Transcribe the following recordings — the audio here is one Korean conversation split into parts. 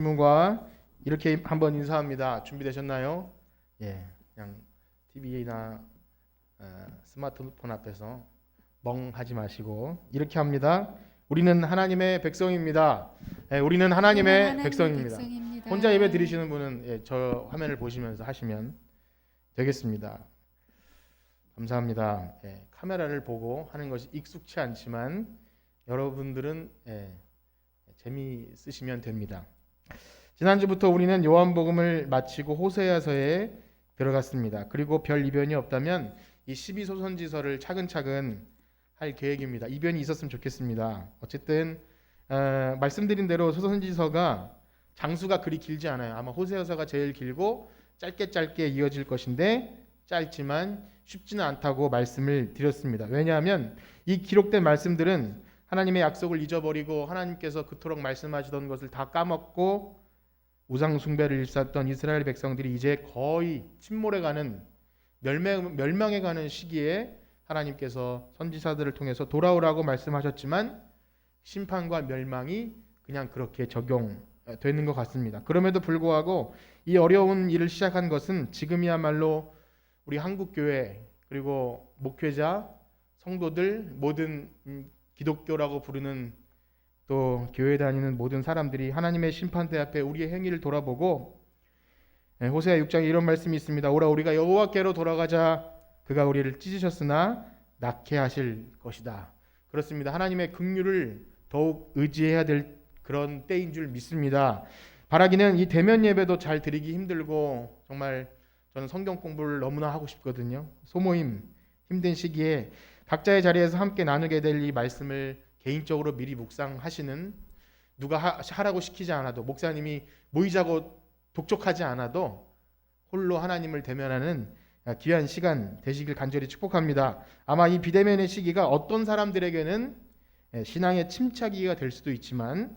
질문과 이렇게 한번 인사합니다. 준비되셨나요? 예, 그냥 TV나 스마트폰 앞에서 멍하지 마시고 이렇게 합니다. 우리는 하나님의 백성입니다. 예, 우리는 우리는 하나님의 하나님의 백성입니다. 혼자 백성입니다. 예배 드리시는 분은 저 화면을 보시면서 하시면 되겠습니다. 감사합니다. 카메라를 보고 하는 것이 익숙치 않지만 여러분들은 재미있으시면 됩니다. 지난주부터 우리는 요한복음을 마치고 호세아서에 들어갔습니다. 그리고 별 이변이 없다면 이 12소선지서를 차근차근 할 계획입니다. 이변이 있었으면 좋겠습니다. 어쨌든 말씀드린 대로 소선지서가 장수가 그리 길지 않아요. 아마 호세아서가 제일 길고 짧게 이어질 것인데 짧지만 쉽지는 않다고 말씀을 드렸습니다. 왜냐하면 이 기록된 말씀들은 하나님의 약속을 잊어버리고 하나님께서 그토록 말씀하시던 것을 다 까먹고 우상 숭배를 일삼던 이스라엘 백성들이 이제 거의 침몰해가는 멸망해가는 시기에 하나님께서 선지자들을 통해서 돌아오라고 말씀하셨지만 심판과 멸망이 그냥 그렇게 적용되는 것 같습니다. 그럼에도 불구하고 이 어려운 일을 시작한 것은 지금이야말로 우리 한국교회 그리고 목회자, 성도들, 모든 기독교라고 부르는 또 교회 다니는 모든 사람들이 하나님의 심판대 앞에 우리의 행위를 돌아보고 호세아 6장에 이런 말씀이 있습니다. 오라 우리가 여호와께로 돌아가자. 그가 우리를 찢으셨으나 낫게 하실 것이다. 그렇습니다. 하나님의 긍휼을 더욱 의지해야 될 그런 때인 줄 믿습니다. 바라기는 이 대면 예배도 잘 드리기 힘들고 정말 저는 성경 공부를 너무나 하고 싶거든요. 소모임 힘든 시기에 각자의 자리에서 함께 나누게 될 이 말씀을 개인적으로 미리 묵상하시는, 누가 하라고 시키지 않아도, 목사님이 모이자고 독촉하지 않아도 홀로 하나님을 대면하는 귀한 시간 되시길 간절히 축복합니다. 아마 이 비대면의 시기가 어떤 사람들에게는 신앙의 침착기가 될 수도 있지만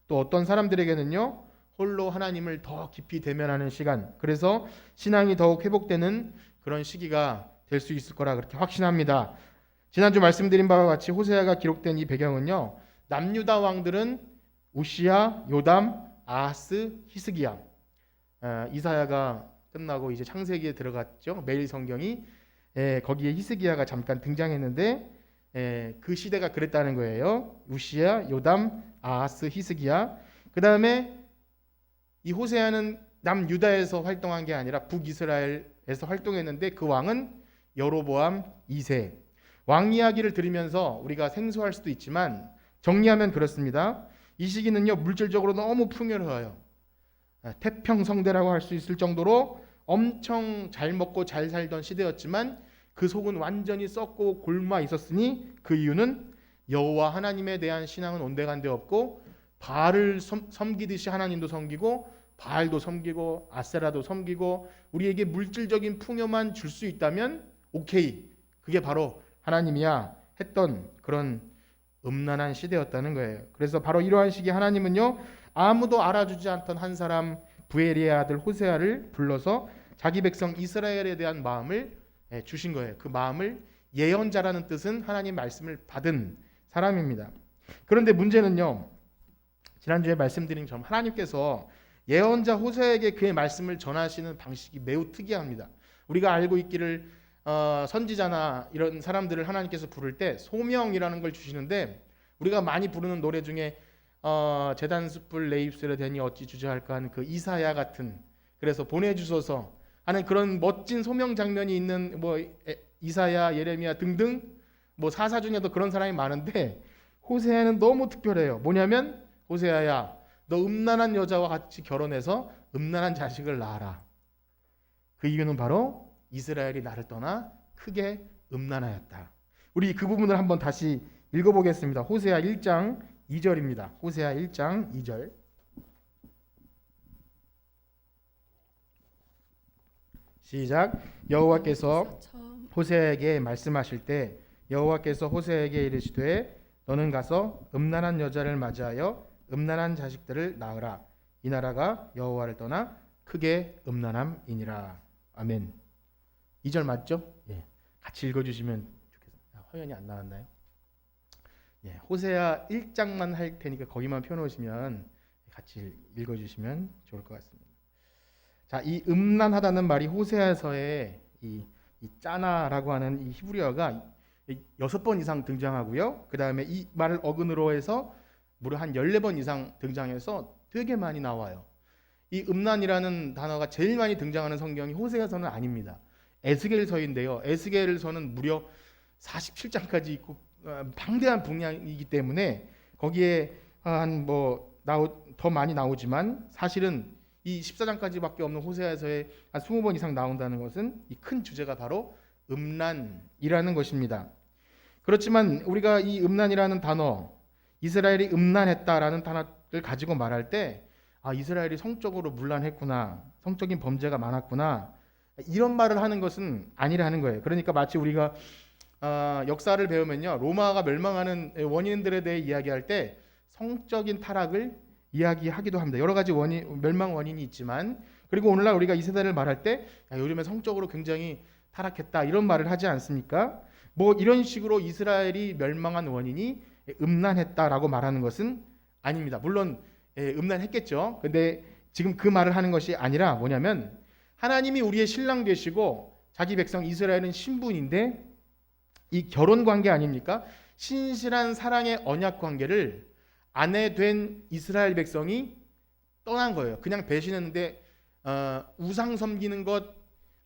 또 어떤 사람들에게는요 홀로 하나님을 더 깊이 대면하는 시간, 그래서 신앙이 더욱 회복되는 그런 시기가 될 수 있을 거라 그렇게 확신합니다. 지난주 말씀드린 바와 같이 호세아가 기록된 이 배경은요, 남유다 왕들은 우시야, 요담, 아하스, 히스기야. 이사야가 끝나고 이제 창세기에 들어갔죠. 매일 성경이 거기에 히스기야가 잠깐 등장했는데 그 시대가 그랬다는 거예요. 우시야, 요담, 아하스, 히스기야. 그 다음에 이 호세아는 남유다에서 활동한 게 아니라 북이스라엘에서 활동했는데 그 왕은 여로보암 2세. 왕 이야기를 들으면서 우리가 생소할 수도 있지만 정리하면 그렇습니다. 이 시기는요 물질적으로 너무 풍요로워요. 태평성대라고 할 수 있을 정도로 엄청 잘 먹고 잘 살던 시대였지만 그 속은 완전히 썩고 곪아 있었으니 그 이유는 여호와 하나님에 대한 신앙은 온데간데 없고 바알을 섬기듯이 하나님도 섬기고 바알도 섬기고 아세라도 섬기고 우리에게 물질적인 풍요만 줄 수 있다면 오케이, 그게 바로 하나님이야 했던 그런 음란한 시대였다는 거예요. 그래서 바로 이러한 시기에 하나님은요 아무도 알아주지 않던 한 사람 부엘리의 아들 호세아를 불러서 자기 백성 이스라엘에 대한 마음을 주신 거예요. 그 마음을, 예언자라는 뜻은 하나님 말씀을 받은 사람입니다. 그런데 문제는요, 지난주에 말씀드린 점, 하나님께서 예언자 호세아에게 그의 말씀을 전하시는 방식이 매우 특이합니다. 우리가 알고 있기를 선지자나 이런 사람들을 하나님께서 부를 때 소명이라는 걸 주시는데, 우리가 많이 부르는 노래 중에 제단 숯불 내 입술에 대니 어찌 주저할까 하는 그 이사야 같은, 그래서 보내주소서 하는 그런 멋진 소명 장면이 있는 이사야, 예레미야 등등 사사 중에도 그런 사람이 많은데 호세아는 너무 특별해요. 뭐냐면 호세아야, 너 음란한 여자와 같이 결혼해서 음란한 자식을 낳아라. 그 이유는 바로 이스라엘이 나를 떠나 크게 음란하였다. 우리 그 부분을 한번 다시 읽어보겠습니다. 호세아 1장 2절입니다. 호세아 1장 2절. 시작. 여호와께서 호세아에게 말씀하실 때 여호와께서 호세아에게 이르시되 너는 가서 음란한 여자를 맞이하여 음란한 자식들을 낳으라. 이 나라가 여호와를 떠나 크게 음란함이니라. 아멘. 2절 맞죠? 예. 같이 읽어주시면 좋겠습니다. 화면이 안 나왔나요? 예. 호세아 1장만 할 테니까 거기만 펴놓으시면 같이 읽어주시면 좋을 것 같습니다. 자, 이 음란하다는 말이 호세아서에 이 짜나라고 하는 이 히브리어가 6번 이상 등장하고요. 그 다음에 이 말을 어근으로 해서 무려 한 14번 이상 등장해서 되게 많이 나와요. 이 음란이라는 단어가 제일 많이 등장하는 성경이 호세아서는 아닙니다. 에스겔서인데요. 에스겔서는 무려 47장까지 있고 방대한 분량이기 때문에 거기에 더 많이 나오지만 사실은 이 14장까지밖에 없는 호세아서에 한 20번 이상 나온다는 것은 이 큰 주제가 바로 음란이라는 것입니다. 그렇지만 우리가 이 음란이라는 단어, 이스라엘이 음란했다라는 단어를 가지고 말할 때 이스라엘이 성적으로 문란했구나, 성적인 범죄가 많았구나, 이런 말을 하는 것은 아니라는 거예요. 그러니까 마치 우리가 역사를 배우면요, 로마가 멸망하는 원인들에 대해 이야기할 때 성적인 타락을 이야기하기도 합니다. 여러 가지 멸망 원인이 있지만, 그리고 오늘날 우리가 이 세대를 말할 때 요즘에 성적으로 굉장히 타락했다 이런 말을 하지 않습니까? 이런 식으로 이스라엘이 멸망한 원인이 음란했다라고 말하는 것은 아닙니다. 물론 음란했겠죠. 근데 지금 그 말을 하는 것이 아니라 뭐냐면, 하나님이 우리의 신랑 되시고 자기 백성 이스라엘은 신분인데 이 결혼 관계 아닙니까? 신실한 사랑의 언약 관계를 아내 된 이스라엘 백성이 떠난 거예요. 그냥 배신했는데 우상 섬기는 것,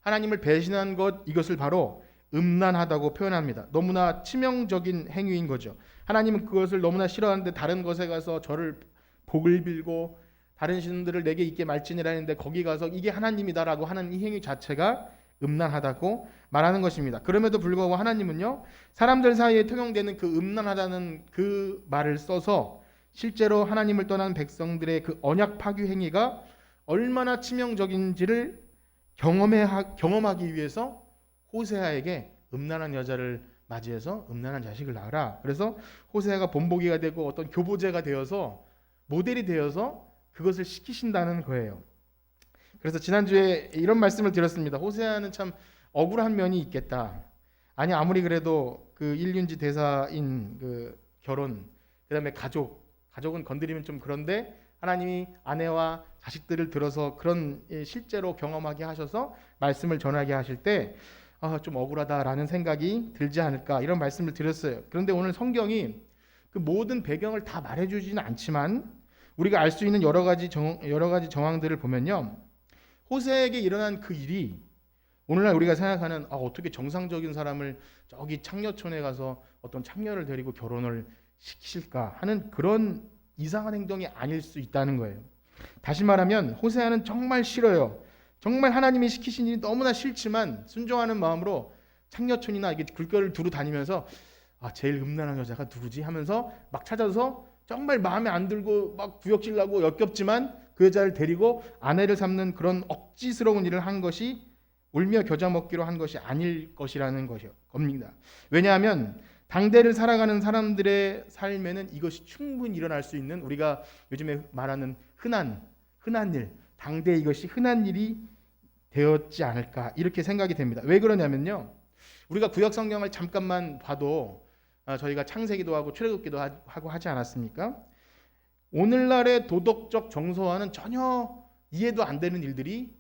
하나님을 배신한 것, 이것을 바로 음란하다고 표현합니다. 너무나 치명적인 행위인 거죠. 하나님은 그것을 너무나 싫어하는데 다른 것에 가서 저를 복을 빌고 다른 신들을 내게 있게 말지니라 했는데 거기 가서 이게 하나님이다라고 하는 이 행위 자체가 음란하다고 말하는 것입니다. 그럼에도 불구하고 하나님은요, 사람들 사이에 통용되는 그 음란하다는 그 말을 써서 실제로 하나님을 떠난 백성들의 그 언약 파괴 행위가 얼마나 치명적인지를 경험하기 위해서 호세아에게 음란한 여자를 맞이해서 음란한 자식을 낳으라. 그래서 호세아가 본보기가 되고 어떤 교보제가 되어서 모델이 되어서 그것을 시키신다는 거예요. 그래서 지난주에 이런 말씀을 드렸습니다. 호세아는 참 억울한 면이 있겠다. 아무리 그래도 그 일륜지 대사인 그 결혼, 그다음에 가족은 건드리면 좀 그런데 하나님이 아내와 자식들을 들어서 그런 실제로 경험하게 하셔서 말씀을 전하게 하실 때 좀 억울하다라는 생각이 들지 않을까, 이런 말씀을 드렸어요. 그런데 오늘 성경이 그 모든 배경을 다 말해주지는 않지만 우리가 알 수 있는 여러 가지 정황들을 보면요, 호세에게 일어난 그 일이 오늘날 우리가 생각하는 어떻게 정상적인 사람을 저기 창녀촌에 가서 어떤 창녀를 데리고 결혼을 시키실까 하는 그런 이상한 행동이 아닐 수 있다는 거예요. 다시 말하면 호세아는 정말 싫어요. 정말 하나님이 시키신 일이 너무나 싫지만 순종하는 마음으로 창녀촌이나 이게 길거리를 두루 다니면서 제일 음란한 여자가 누구지 하면서 막 찾아서 정말 마음에 안 들고 막 구역질나고 역겹지만 그 여자를 데리고 아내를 삼는 그런 억지스러운 일을 한 것이 울며 겨자 먹기로 한 것이 아닐 것이라는 겁니다. 왜냐하면 당대를 살아가는 사람들의 삶에는 이것이 충분히 일어날 수 있는, 우리가 요즘에 말하는 흔한 일, 당대 이것이 흔한 일이 되었지 않을까, 이렇게 생각이 됩니다. 왜 그러냐면요, 우리가 구약 성경을 잠깐만 봐도 저희가 창세기도 하고 출애굽기도 하고 하지 않았습니까? 오늘날의 도덕적 정서와는 전혀 이해도 안 되는 일들이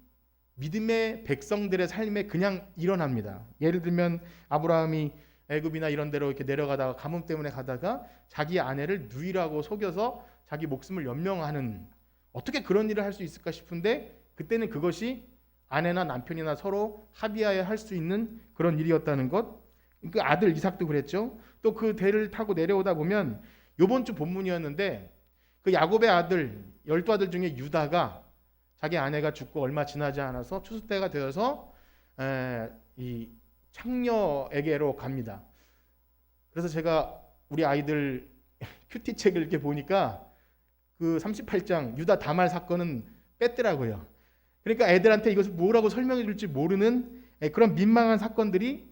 믿음의 백성들의 삶에 그냥 일어납니다. 예를 들면 아브라함이 애굽이나 이런 데로 이렇게 내려가다가 가뭄 때문에 가다가 자기 아내를 누이라고 속여서 자기 목숨을 연명하는, 어떻게 그런 일을 할 수 있을까 싶은데 그때는 그것이 아내나 남편이나 서로 합의하에 할 수 있는 그런 일이었다는 것. 그 아들 이삭도 그랬죠. 또 그 대를 타고 내려오다 보면 이번 주 본문이었는데 그 야곱의 아들 12아들 중에 유다가 자기 아내가 죽고 얼마 지나지 않아서 추수 때가 되어서 이 창녀에게로 갑니다. 그래서 제가 우리 아이들 큐티 책을 이렇게 보니까 그 38장 유다 다말 사건은 뺐더라고요. 그러니까 애들한테 이것을 뭐라고 설명해 줄지 모르는 그런 민망한 사건들이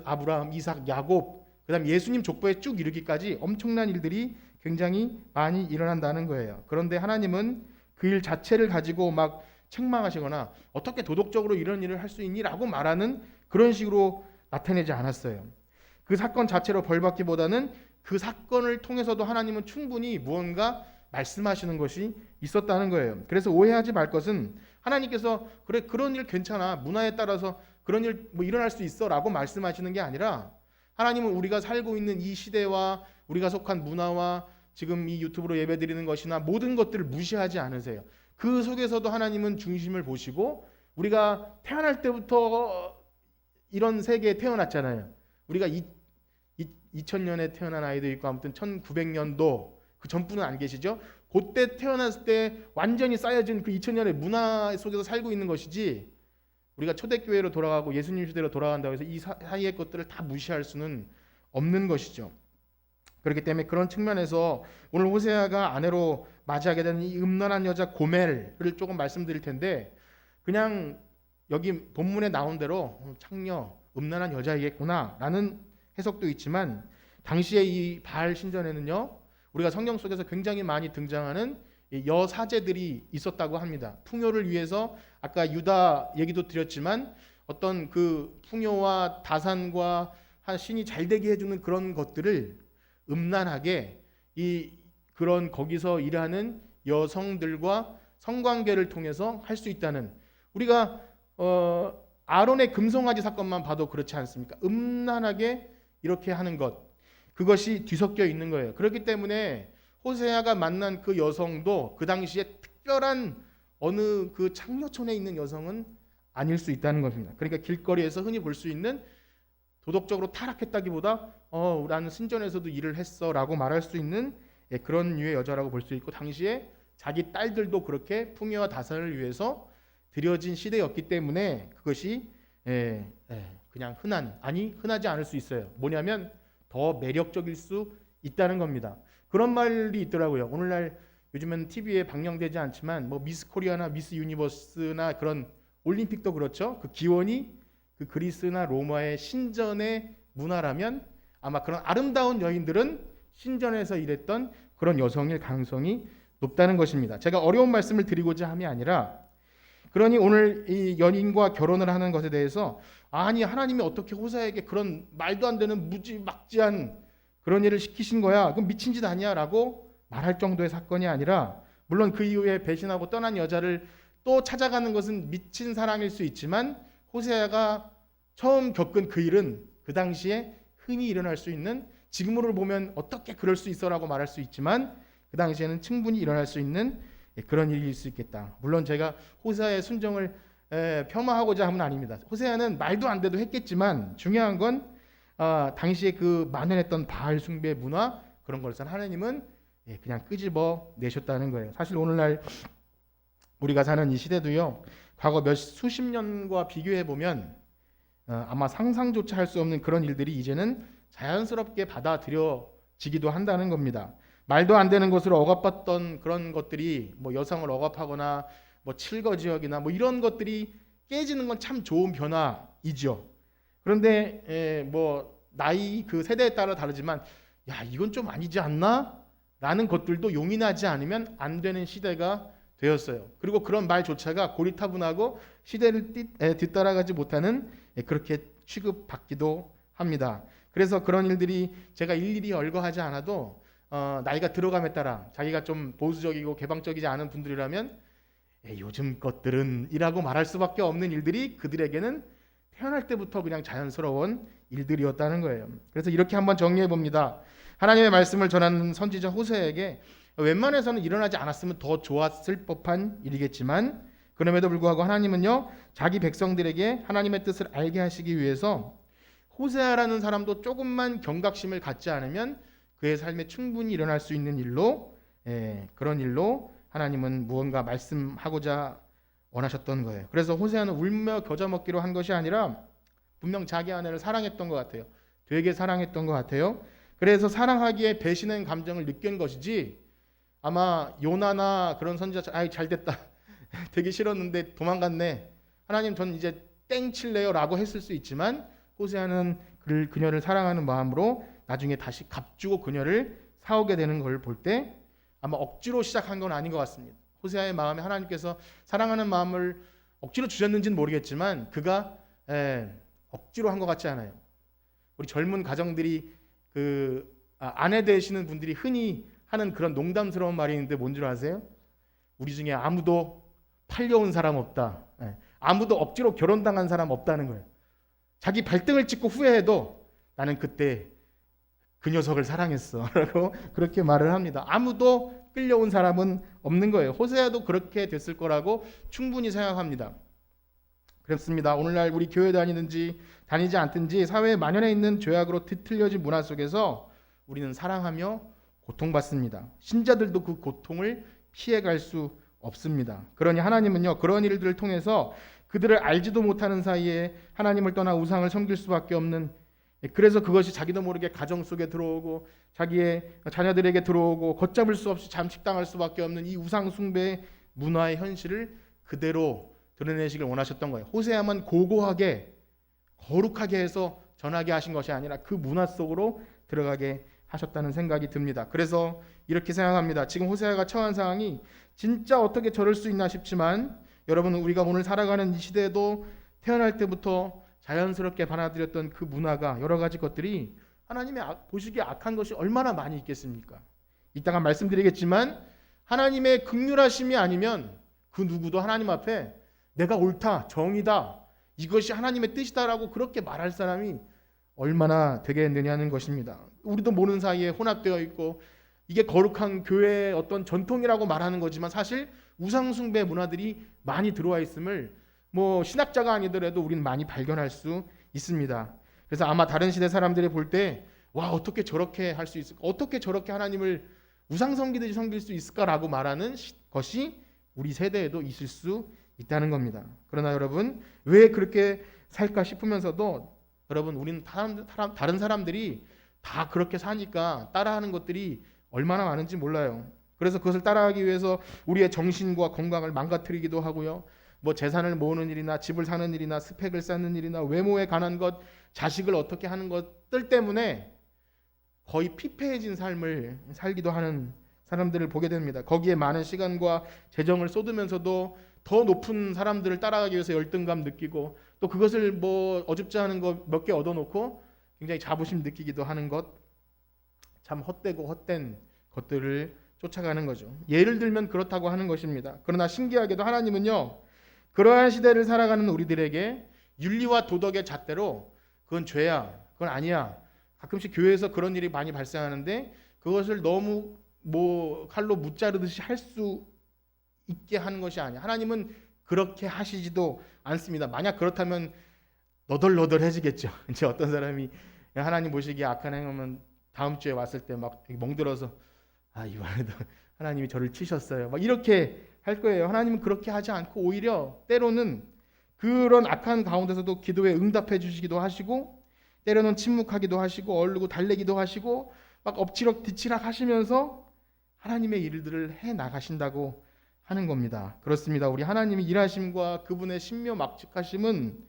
아브라함, 이삭, 야곱, 그다음 예수님 족보에 쭉 이르기까지 엄청난 일들이 굉장히 많이 일어난다는 거예요. 그런데 하나님은 그 일 자체를 가지고 막 책망하시거나 어떻게 도덕적으로 이런 일을 할 수 있니? 라고 말하는 그런 식으로 나타내지 않았어요. 그 사건 자체로 벌받기보다는 그 사건을 통해서도 하나님은 충분히 무언가 말씀하시는 것이 있었다는 거예요. 그래서 오해하지 말 것은 하나님께서 그래 그런 일 괜찮아 문화에 따라서 그런 일 뭐 일어날 수 있어라고 말씀하시는 게 아니라 하나님은 우리가 살고 있는 이 시대와 우리가 속한 문화와 지금 이 유튜브로 예배드리는 것이나 모든 것들을 무시하지 않으세요. 그 속에서도 하나님은 중심을 보시고 우리가 태어날 때부터 이런 세계에 태어났잖아요. 우리가 2000년에 태어난 아이도 있고 아무튼 1900년도 그 전분은 안 계시죠? 그때 태어났을 때 완전히 쌓여진 그 2000년의 문화 속에서 살고 있는 것이지 우리가 초대교회로 돌아가고 예수님 시대로 돌아간다고 해서 이 사이의 것들을 다 무시할 수는 없는 것이죠. 그렇기 때문에 그런 측면에서 오늘 호세아가 아내로 맞이하게 되는 이 음란한 여자 고멜을 조금 말씀드릴 텐데 그냥 여기 본문에 나온 대로 창녀, 음란한 여자이겠구나 라는 해석도 있지만 당시에 이 바알 신전에는요 우리가 성경 속에서 굉장히 많이 등장하는 여사제들이 있었다고 합니다. 풍요를 위해서 아까 유다 얘기도 드렸지만 어떤 그 풍요와 다산과 신이 잘 되게 해주는 그런 것들을 음란하게 그런 거기서 일하는 여성들과 성관계를 통해서 할 수 있다는 우리가 아론의 금송아지 사건만 봐도 그렇지 않습니까? 음란하게 이렇게 하는 것 그것이 뒤섞여 있는 거예요. 그렇기 때문에 호세아가 만난 그 여성도 그 당시에 특별한 어느 그 창녀촌에 있는 여성은 아닐 수 있다는 겁니다. 그러니까 길거리에서 흔히 볼 수 있는 도덕적으로 타락했다기보다 나는 신전에서도 일을 했어라고 말할 수 있는 그런 류의 여자라고 볼 수 있고 당시에 자기 딸들도 그렇게 풍요와 다산을 위해서 들여진 시대였기 때문에 그것이 그냥 흔하지 않을 수 있어요. 뭐냐면 더 매력적일 수 있다는 겁니다. 그런 말이 있더라고요. 오늘날 요즘은 TV에 방영되지 않지만 뭐 미스 코리아나 미스 유니버스나 그런 올림픽도 그렇죠. 그 기원이 그 그리스나 로마의 신전의 문화라면 아마 그런 아름다운 여인들은 신전에서 일했던 그런 여성일 가능성이 높다는 것입니다. 제가 어려운 말씀을 드리고자 함이 아니라 그러니 오늘 이 연인과 결혼을 하는 것에 대해서 아니 하나님이 어떻게 호세아에게 그런 말도 안 되는 무지막지한 그런 일을 시키신 거야? 그럼 미친 짓 아니야? 라고 말할 정도의 사건이 아니라 물론 그 이후에 배신하고 떠난 여자를 또 찾아가는 것은 미친 사랑일 수 있지만 호세아가 처음 겪은 그 일은 그 당시에 흔히 일어날 수 있는 지금으로 보면 어떻게 그럴 수 있어라고 말할 수 있지만 그 당시에는 충분히 일어날 수 있는 그런 일일 수 있겠다. 물론 제가 호세아의 순종을 폄하하고자 함은 아닙니다. 호세아는 말도 안 돼도 했겠지만 중요한 건 당시에 그 만연했던 바알 숭배 문화 그런 것을 하나님은 그냥 끄집어 내셨다는 거예요. 사실 오늘날 우리가 사는 이 시대도요. 과거 수십 년과 비교해 보면 아마 상상조차 할 수 없는 그런 일들이 이제는 자연스럽게 받아들여지기도 한다는 겁니다. 말도 안 되는 것으로 억압받던 그런 것들이 뭐 여성을 억압하거나 뭐 칠거지역이나 뭐 이런 것들이 깨지는 건 참 좋은 변화이죠. 그런데 뭐 나이 그 세대에 따라 다르지만 야 이건 좀 아니지 않나? 라는 것들도 용인하지 않으면 안 되는 시대가 되었어요. 그리고 그런 말조차가 고리타분하고 시대를 뒤따라가지 못하는 그렇게 취급받기도 합니다. 그래서 그런 일들이 제가 일일이 열거하지 않아도 나이가 들어감에 따라 자기가 좀 보수적이고 개방적이지 않은 분들이라면 요즘 것들은 이라고 말할 수밖에 없는 일들이 그들에게는 태어날 때부터 그냥 자연스러운 일들이었다는 거예요. 그래서 이렇게 한번 정리해 봅니다. 하나님의 말씀을 전하는 선지자 호세에게 웬만해서는 일어나지 않았으면 더 좋았을 법한 일이겠지만 그럼에도 불구하고 하나님은요 자기 백성들에게 하나님의 뜻을 알게 하시기 위해서 호세아라는 사람도 조금만 경각심을 갖지 않으면 그의 삶에 충분히 일어날 수 있는 일로 그런 일로 하나님은 무언가 말씀하고자 원하셨던 거예요. 그래서 호세아는 울며 겨자 먹기로 한 것이 아니라 분명 자기 아내를 사랑했던 것 같아요. 되게 사랑했던 것 같아요. 그래서 사랑하기에 배신의 감정을 느낀 것이지 아마 요나나 그런 선지자 아이 잘됐다 되게 싫었는데 도망갔네 하나님 전 이제 땡 칠래요 라고 했을 수 있지만 호세아는 그녀를 사랑하는 마음으로 나중에 다시 값주고 그녀를 사오게 되는 걸 볼 때 아마 억지로 시작한 건 아닌 것 같습니다. 호세아의 마음에 하나님께서 사랑하는 마음을 억지로 주셨는지는 모르겠지만 그가 억지로 한 것 같지 않아요. 우리 젊은 가정들이 아내 되시는 분들이 흔히 하는 그런 농담스러운 말이 있는데 뭔 줄 아세요? 우리 중에 아무도 팔려온 사람 없다. 아무도 억지로 결혼당한 사람 없다는 거예요. 자기 발등을 찍고 후회해도 나는 그때 그 녀석을 사랑했어 라고 그렇게 말을 합니다. 아무도 끌려온 사람은 없는 거예요. 호세아도 그렇게 됐을 거라고 충분히 생각합니다. 그렇습니다. 오늘날 우리 교회 다니든지 다니지 않든지 사회에 만연해 있는 죄악으로 뒤틀려진 문화 속에서 우리는 사랑하며 고통받습니다. 신자들도 그 고통을 피해갈 수 없습니다. 그러니 하나님은요, 그런 일들을 통해서 그들을 알지도 못하는 사이에 하나님을 떠나 우상을 섬길 수밖에 없는, 그래서 그것이 자기도 모르게 가정 속에 들어오고 자기의 자녀들에게 들어오고 걷잡을 수 없이 잠식당할 수밖에 없는 이 우상 숭배의 문화의 현실을 그대로 드러내시길 원하셨던 거예요. 호세아만 고고하게 거룩하게 해서 전하게 하신 것이 아니라 그 문화 속으로 들어가게 하셨다는 생각이 듭니다. 그래서 이렇게 생각합니다. 지금 호세아가 처한 상황이 진짜 어떻게 저럴 수 있나 싶지만, 여러분, 우리가 오늘 살아가는 이 시대에도 태어날 때부터 자연스럽게 받아들였던 그 문화가, 여러 가지 것들이 하나님의 보시기에 악한 것이 얼마나 많이 있겠습니까? 이따가 말씀드리겠지만 하나님의 긍휼하심이 아니면 그 누구도 하나님 앞에 내가 옳다, 정의다, 이것이 하나님의 뜻이다라고 그렇게 말할 사람이 얼마나 되겠느냐는 것입니다. 우리도 모르는 사이에 혼합되어 있고 이게 거룩한 교회의 어떤 전통이라고 말하는 거지만 사실 우상숭배 문화들이 많이 들어와 있음을 신학자가 아니더라도 우리는 많이 발견할 수 있습니다. 그래서 아마 다른 시대 사람들이 볼 때 와, 어떻게 저렇게 할 수 있을까? 어떻게 저렇게 하나님을 우상 섬기듯이 섬길 수 있을까라고 말하는 것이 우리 세대에도 있을 수 있다는 겁니다. 그러나 여러분, 왜 그렇게 살까 싶으면서도 여러분, 우리는 다른 사람들이 다 그렇게 사니까 따라하는 것들이 얼마나 많은지 몰라요. 그래서 그것을 따라하기 위해서 우리의 정신과 건강을 망가뜨리기도 하고요. 재산을 모으는 일이나 집을 사는 일이나 스펙을 쌓는 일이나 외모에 관한 것, 자식을 어떻게 하는 것들 때문에 거의 피폐해진 삶을 살기도 하는 사람들을 보게 됩니다. 거기에 많은 시간과 재정을 쏟으면서도 더 높은 사람들을 따라가기 위해서 열등감 느끼고, 또 그것을 어줍지 않은 거 몇 개 얻어놓고 굉장히 자부심 느끼기도 하는 것, 참 헛되고 헛된 것들을 쫓아가는 거죠. 예를 들면 그렇다고 하는 것입니다. 그러나 신기하게도 하나님은요, 그러한 시대를 살아가는 우리들에게 윤리와 도덕의 잣대로 그건 죄야, 그건 아니야, 가끔씩 교회에서 그런 일이 많이 발생하는데 그것을 너무 칼로 무자르듯이 할 수 있게 하는 것이 아니야. 하나님은 그렇게 하시지도 않습니다. 만약 그렇다면 너덜너덜해지겠죠. 이제 어떤 사람이 하나님 보시기에 악한 행하면 다음 주에 왔을 때 막 멍들어서 이번에도 하나님이 저를 치셨어요, 막 이렇게 할 거예요. 하나님은 그렇게 하지 않고 오히려 때로는 그런 악한 가운데서도 기도에 응답해 주시기도 하시고, 때로는 침묵하기도 하시고 얼르고 달래기도 하시고 막 엎치락 뒤치락 하시면서 하나님의 일들을 해 나가신다고 하는 겁니다. 그렇습니다. 우리 하나님이 일하심과 그분의 신묘막측하심은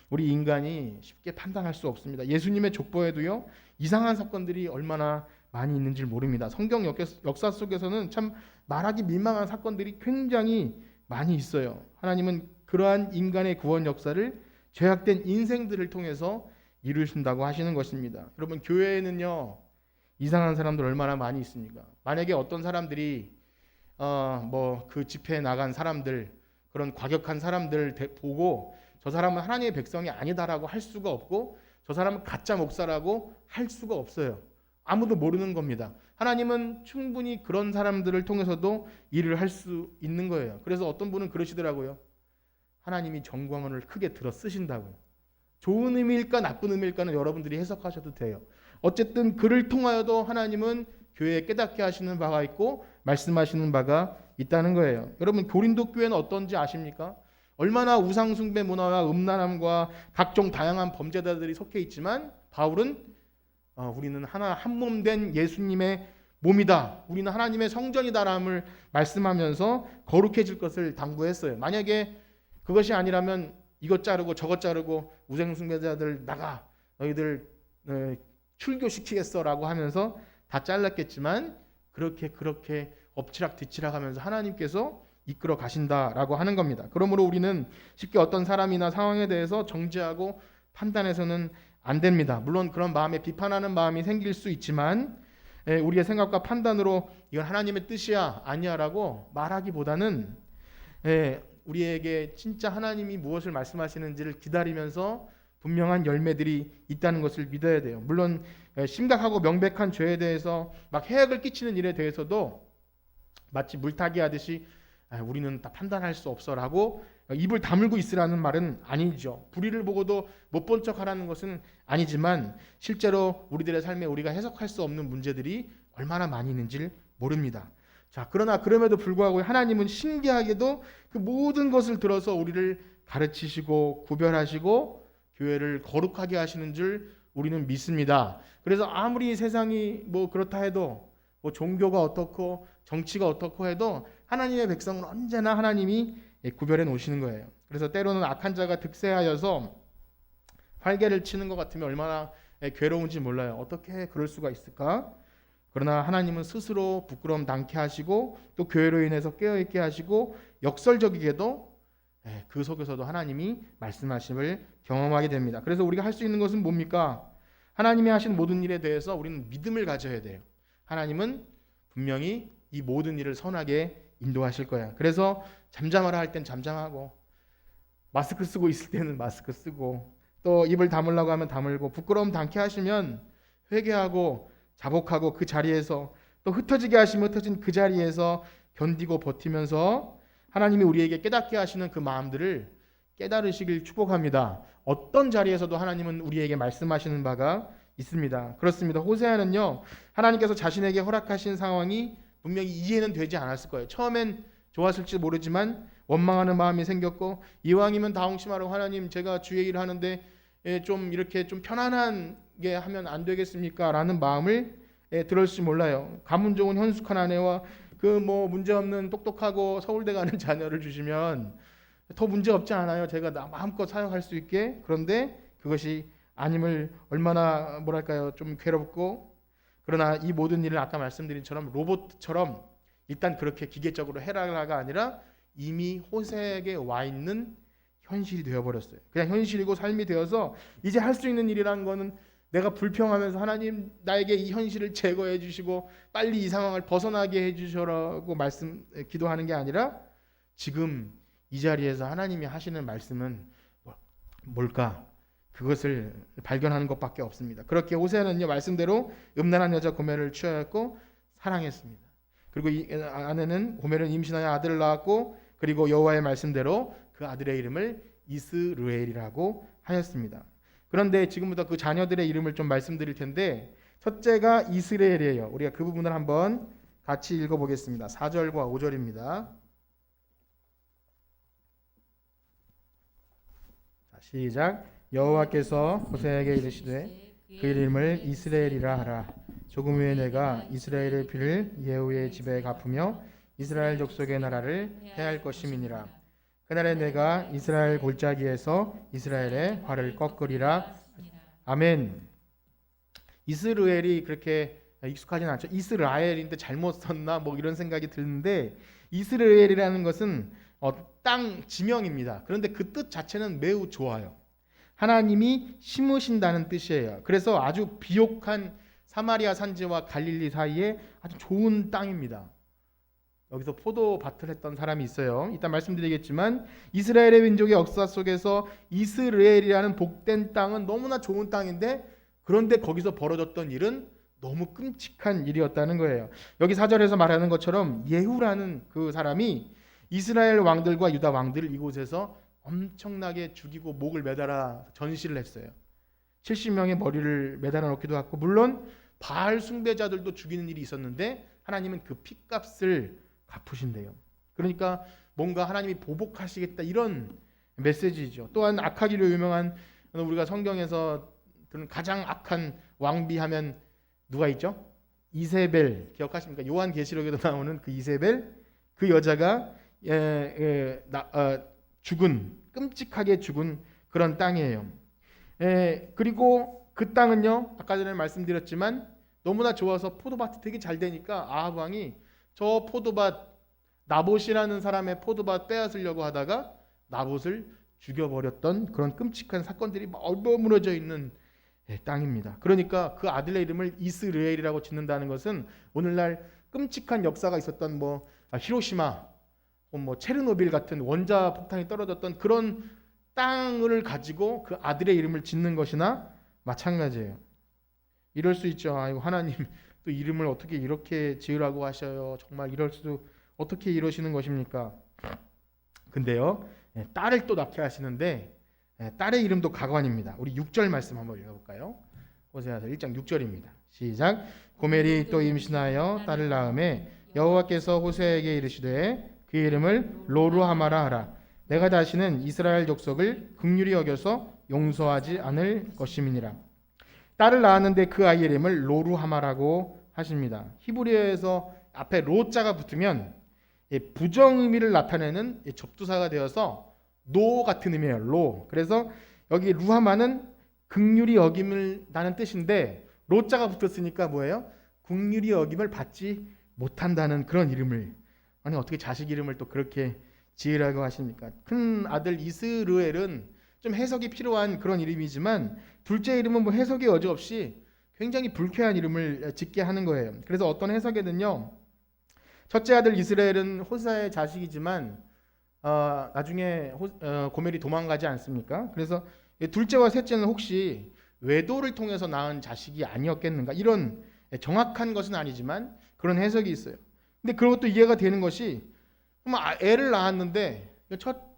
우리 인간이 쉽게 판단할 수 없습니다. 예수님의 족보에도요, 이상한 사건들이 얼마나 많이 있는지 모릅니다. 성경 역사 속에서는 참 말하기 민망한 사건들이 굉장히 많이 있어요. 하나님은 그러한 인간의 구원 역사를 죄악된 인생들을 통해서 이루신다고 하시는 것입니다. 여러분, 교회에는요, 이상한 사람들 얼마나 많이 있습니까? 만약에 어떤 사람들이 그 집회에 나간 사람들, 그런 과격한 사람들 보고 저 사람은 하나님의 백성이 아니다라고 할 수가 없고, 저 사람은 가짜 목사라고 할 수가 없어요. 아무도 모르는 겁니다. 하나님은 충분히 그런 사람들을 통해서도 일을 할 수 있는 거예요. 그래서 어떤 분은 그러시더라고요. 하나님이 정광훈을 크게 들어 쓰신다고요. 좋은 의미일까 나쁜 의미일까는 여러분들이 해석하셔도 돼요. 어쨌든 그를 통하여도 하나님은 교회에 깨닫게 하시는 바가 있고 말씀하시는 바가 있다는 거예요. 여러분, 고린도 교회는 어떤지 아십니까? 얼마나 우상숭배 문화와 음란함과 각종 다양한 범죄자들이 속해 있지만 바울은 우리는 하나 한 몸 된 예수님의 몸이다, 우리는 하나님의 성전이다라는 말씀하면서 거룩해질 것을 당부했어요. 만약에 그것이 아니라면 이것 자르고 저것 자르고 우상숭배자들 나가, 너희들 출교시키겠어라고 하면서 다 잘랐겠지만 그렇게 엎치락 뒤치락 하면서 하나님께서 이끌어 가신다라고 하는 겁니다. 그러므로 우리는 쉽게 어떤 사람이나 상황에 대해서 정죄하고 판단해서는 안 됩니다. 물론 그런 마음에 비판하는 마음이 생길 수 있지만 우리의 생각과 판단으로 이건 하나님의 뜻이야 아니야라고 말하기보다는 우리에게 진짜 하나님이 무엇을 말씀하시는지를 기다리면서 분명한 열매들이 있다는 것을 믿어야 돼요. 물론 심각하고 명백한 죄에 대해서 막 해악을 끼치는 일에 대해서도 마치 물타기 하듯이 우리는 다 판단할 수 없어라고 입을 다물고 있으라는 말은 아니죠. 불의를 보고도 못 본 척하라는 것은 아니지만 실제로 우리들의 삶에 우리가 해석할 수 없는 문제들이 얼마나 많이 있는지를 모릅니다. 자, 그러나 그럼에도 불구하고 하나님은 신기하게도 그 모든 것을 들어서 우리를 가르치시고 구별하시고 교회를 거룩하게 하시는 줄 우리는 믿습니다. 그래서 아무리 세상이 뭐 그렇다 해도 뭐 종교가 어떻고 정치가 어떻고 해도 하나님의 백성은 언제나 하나님이 구별해 놓으시는 거예요. 그래서 때로는 악한 자가 득세하여서 활개를 치는 것 같으면 얼마나 괴로운지 몰라요. 어떻게 그럴 수가 있을까? 그러나 하나님은 스스로 부끄러움 당케 하시고 또 교회로 인해서 깨어있게 하시고 역설적이게도 그 속에서도 하나님이 말씀하심을 경험하게 됩니다. 그래서 우리가 할 수 있는 것은 뭡니까? 하나님이 하신 모든 일에 대해서 우리는 믿음을 가져야 돼요. 하나님은 분명히 이 모든 일을 선하게 인도하실 거야. 그래서 잠잠하라 할 땐 잠잠하고 마스크 쓰고 있을 때는 마스크 쓰고 또 입을 다물라고 하면 다물고 부끄러움 당케 하시면 회개하고 자복하고 그 자리에서 또 흩어지게 하시면 흩어진 그 자리에서 견디고 버티면서 하나님이 우리에게 깨닫게 하시는 그 마음들을 깨달으시길 축복합니다. 어떤 자리에서도 하나님은 우리에게 말씀하시는 바가 있습니다. 그렇습니다. 호세아는요, 하나님께서 자신에게 허락하신 상황이 분명히 이해는 되지 않았을 거예요. 처음엔 좋았을지 모르지만 원망하는 마음이 생겼고 이왕이면 다홍심하라고 하나님 제가 주의 일을 하는데 좀 이렇게 좀 편안하게 하면 안 되겠습니까? 라는 마음을 들을지 몰라요. 가문 좋은 현숙한 아내와 그 뭐 문제없는 똑똑하고 서울대 가는 자녀를 주시면 더 문제 없지 않아요. 제가 마음껏 사용할 수 있게. 그런데 그것이 아님을 얼마나 뭐랄까요 좀 괴롭고 그러나 이 모든 일을 아까 말씀드린 처럼 로봇처럼 일단 그렇게 기계적으로 해라가 아니라 이미 호세에게 와 있는 현실이 되어버렸어요. 그냥 현실이고 삶이 되어서 이제 할 수 있는 일이라는 거는 내가 불평하면서 하나님 나에게 이 현실을 제거해 주시고 빨리 이 상황을 벗어나게 해 주셔라고 기도하는 게 아니라 지금 이 자리에서 하나님이 하시는 말씀은 뭘까? 그것을 발견하는 것밖에 없습니다. 그렇게 호세아는요 말씀대로 음란한 여자 고멜을 취하였고 사랑했습니다. 그리고 이 아내는 고멜은 임신하여 아들을 낳았고 그리고 여호와의 말씀대로 그 아들의 이름을 이스르엘이라고 하였습니다. 그런데 지금부터 그 자녀들의 이름을 좀 말씀드릴 텐데 첫째가 이스라엘이에요. 우리가 그 부분을 한번 같이 읽어보겠습니다. 4절과 5절입니다. 시작. 여호와께서 호세아에게 이르시되 그 이름을 이스라엘이라 하라. 조금 후에 내가 이스라엘의 피를 예후의 집에 갚으며 이스라엘 족속의 나라를 해할 것임이니라. 그날에 내가 이스라엘 골짜기에서 이스라엘의 활을 꺾으리라. 아멘. 이스라엘이 그렇게 익숙하진 않죠. 이스라엘인데 잘못 썼나 뭐 이런 생각이 드는데 이스라엘이라는 것은 땅 지명입니다. 그런데 그 뜻 자체는 매우 좋아요. 하나님이 심으신다는 뜻이에요. 그래서 아주 비옥한 사마리아 산지와 갈릴리 사이에 아주 좋은 땅입니다. 여기서 포도밭을 했던 사람이 있어요. 이따 말씀드리겠지만 이스라엘의 민족의 역사 속에서 이스라엘이라는 복된 땅은 너무나 좋은 땅인데 그런데 거기서 벌어졌던 일은 너무 끔찍한 일이었다는 거예요. 여기 4절에서 말하는 것처럼 예후라는 그 사람이 이스라엘 왕들과 유다 왕들을 이곳에서 엄청나게 죽이고 목을 매달아 전시를 했어요. 70명의 머리를 매달아 놓기도 하고 물론 바알 숭배자들도 죽이는 일이 있었는데 하나님은 그 핏값을 갚으신대요. 그러니까 뭔가 하나님이 보복하시겠다 이런 메시지죠. 또한 악하기로 유명한 우리가 성경에서 가장 악한 왕비하면 누가 있죠? 이세벨 기억하십니까? 요한계시록에도 나오는 그 이세벨 그 여자가 죽은 끔찍하게 죽은 그런 땅이에요. 그리고 그 땅은요 아까 전에 말씀드렸지만 너무나 좋아서 포도밭이 되게 잘 되니까 아합 왕이 저 포도밭 나봇이라는 사람의 포도밭 빼앗으려고 하다가 나봇을 죽여버렸던 그런 끔찍한 사건들이 얼버무려져 있는 땅입니다. 그러니까 그 아들의 이름을 이스라엘이라고 짓는다는 것은 오늘날 끔찍한 역사가 있었던 히로시마, 체르노빌 같은 원자 폭탄이 떨어졌던 그런 땅을 가지고 그 아들의 이름을 짓는 것이나 마찬가지예요. 이럴 수 있죠. 아이고, 하나님 또 이름을 어떻게 이렇게 지으라고 하셔요. 정말 이럴 수 어떻게 이러시는 것입니까? 근데요, 딸을 또 낳게 하시는데 딸의 이름도 가관입니다. 우리 6절 말씀 한번 읽어볼까요? 호세아서 1장 6절입니다. 시작. 고멜이 또 임신하여 딸을 낳음에 여호와께서 호세아에게 이르시되 그 이름을 로루하마라 하라. 내가 다시는 이스라엘 족속을 긍휼히 여겨서 용서하지 않을 것임이니라. 딸을 낳았는데 그 아이 이름을 로루하마라고 하십니다. 히브리어에서 앞에 로자가 붙으면 부정 의미를 나타내는 접두사가 되어서 노 같은 의미예요. 로. 그래서 여기 루하마는 긍휼히 여김을 나는 뜻인데 로자가 붙었으니까 뭐예요? 긍휼히 여김을 받지 못한다는 그런 이름을. 아니 어떻게 자식 이름을 또 그렇게 지으라고 하십니까? 큰 아들 이스르엘은 좀 해석이 필요한 그런 이름이지만 둘째 이름은 해석의 여지 없이 굉장히 불쾌한 이름을 짓게 하는 거예요. 그래서 어떤 해석에는요, 첫째 아들 이스라엘은 호사의 자식이지만 나중에 고멜이 도망가지 않습니까? 그래서 둘째와 셋째는 혹시 외도를 통해서 낳은 자식이 아니었겠는가? 이런 정확한 것은 아니지만 그런 해석이 있어요. 근데 그것도 이해가 되는 것이 애를 낳았는데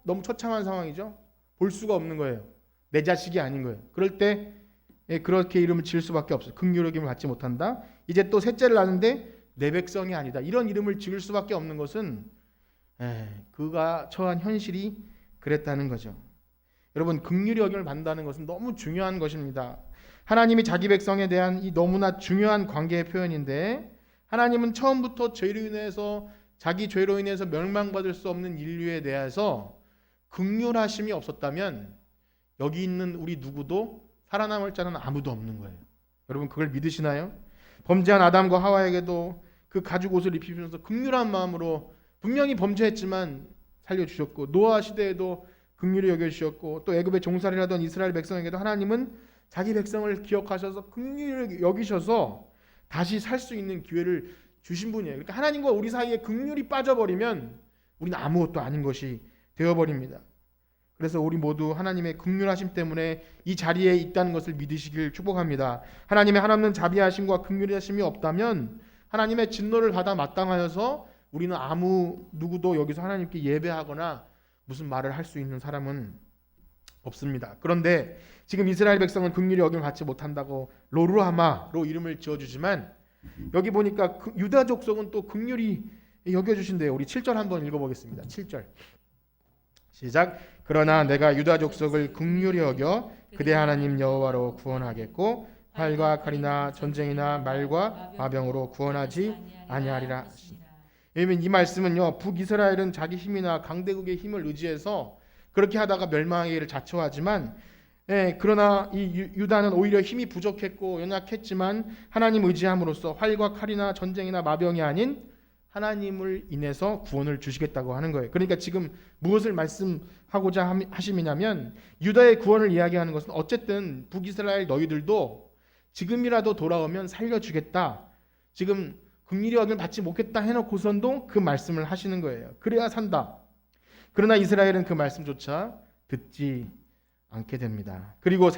너무 처참한 상황이죠. 볼 수가 없는 거예요. 내 자식이 아닌 거예요. 그럴 때 그렇게 이름을 지을 수밖에 없어요. 긍휼히 여김을 받지 못한다. 이제 또 셋째를 낳는데 내 백성이 아니다. 이런 이름을 지을 수밖에 없는 것은 그가 처한 현실이 그랬다는 거죠. 여러분, 긍휼히 여김을 받는다는 것은 너무 중요한 것입니다. 하나님이 자기 백성에 대한 이 너무나 중요한 관계의 표현인데 하나님은 처음부터 죄로 인해서 자기 죄로 인해서 멸망받을 수 없는 인류에 대해서 긍휼하심이 없었다면 여기 있는 우리 누구도 살아남을 자는 아무도 없는 거예요. 여러분 그걸 믿으시나요? 범죄한 아담과 하와에게도 그 가죽 옷을 입히면서 긍휼한 마음으로 분명히 범죄했지만 살려주셨고 노아 시대에도 긍휼히 여겨주셨고 또 애굽에 종살이를 하던 이스라엘 백성에게도 하나님은 자기 백성을 기억하셔서 긍휼히 여기셔서 다시 살 수 있는 기회를 주신 분이에요. 그러니까 하나님과 우리 사이에 긍휼이 빠져버리면 우리는 아무것도 아닌 것이 되어버립니다. 그래서 우리 모두 하나님의 긍휼하심 때문에 이 자리에 있다는 것을 믿으시길 축복합니다. 하나님의 한없는 자비하심과 긍휼하심이 없다면 하나님의 진노를 받아 마땅하여서 우리는 아무 누구도 여기서 하나님께 예배하거나 무슨 말을 할 수 있는 사람은 없습니다. 그런데 지금 이스라엘 백성은 긍휼히 여김을 받지 못한다고 로루하마로 이름을 지어주지만 여기 보니까 유다 족속은 또 긍휼히 여겨주신대요. 우리 7절 한번 읽어보겠습니다. 7절 시작. 그러나 내가 유다 족속을 긍휼히 여겨 그대 하나님 여호와로 구원하겠고 활과 칼이나 전쟁이나 말과 마병으로 구원하지 아니하리라. 왜냐면 이 말씀은요, 북이스라엘은 자기 힘이나 강대국의 힘을 의지해서 그렇게 하다가 멸망하기를 자처하지만 그러나 이 유다는 오히려 힘이 부족했고 연약했지만 하나님 의지함으로써 활과 칼이나 전쟁이나 마병이 아닌 하나님을 인해서 구원을 주시겠다고 하는 거예요. 그러니까 지금 무엇을 말씀하고자 하심이냐면 유다의 구원을 이야기하는 것은 어쨌든 북이스라엘 너희들도 지금이라도 돌아오면 살려주겠다. 지금 긍휼히 여김을 받지 못했다 해놓고선도 그 말씀을 하시는 거예요. 그래야 산다. 그러나 이스라엘은 그 말씀조차 듣지 않게 됩니다. 그리고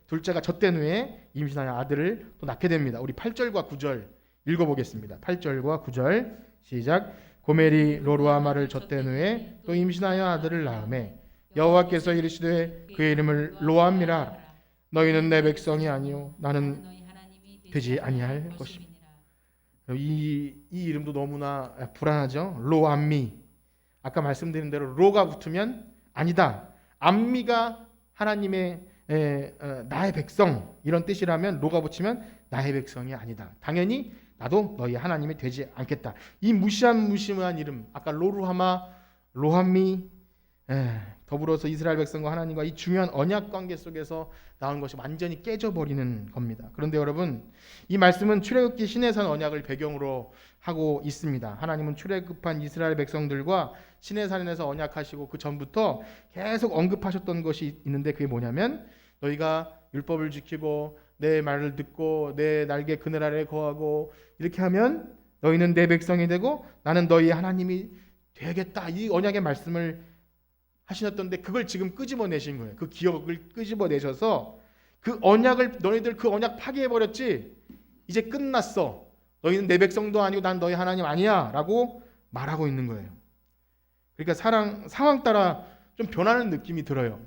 둘째가 젖된 후에 임신하여 아들을 또 낳게 됩니다. 우리 8절과 9절 읽어보겠습니다. 8절과 9절 시작. 고멜이 로루아마를 젖된 후에 또 임신하여 아들을 낳음에 여호와께서 이르시되 그의 이름을 로암미라. 너희는 내 백성이 아니요 나는 되지 아니할 것이라. 이 이름도 너무나 불안하죠. 로암미. 아까 말씀드린 대로 로가 붙으면 아니다. 암미가 하나님의 나의 백성 이런 뜻이라면 로가 붙이면 나의 백성이 아니다. 당연히 나도 너희 하나님이 되지 않겠다. 이 무시무시한 이름 아까 로루하마, 로함미 더불어서 이스라엘 백성과 하나님과 이 중요한 언약 관계 속에서 나온 것이 완전히 깨져버리는 겁니다. 그런데 여러분 이 말씀은 출애굽기 시내산 언약을 배경으로 하고 있습니다. 하나님은 출애굽한 이스라엘 백성들과 시내산에서 언약하시고 그 전부터 계속 언급하셨던 것이 있는데 그게 뭐냐면 너희가 율법을 지키고 내 말을 듣고 내 날개 그늘 아래 거하고 이렇게 하면 너희는 내 백성이 되고 나는 너희의 하나님이 되겠다. 이 언약의 말씀을 하시었던데 그걸 지금 끄집어내신 거예요. 그 기억을 끄집어내셔서 그 언약을 너희들 그 언약 파기해버렸지. 이제 끝났어. 너희는 내 백성도 아니고 난 너희 하나님 아니야 라고 말하고 있는 거예요. 그러니까 상황 따라 좀 변하는 느낌이 들어요.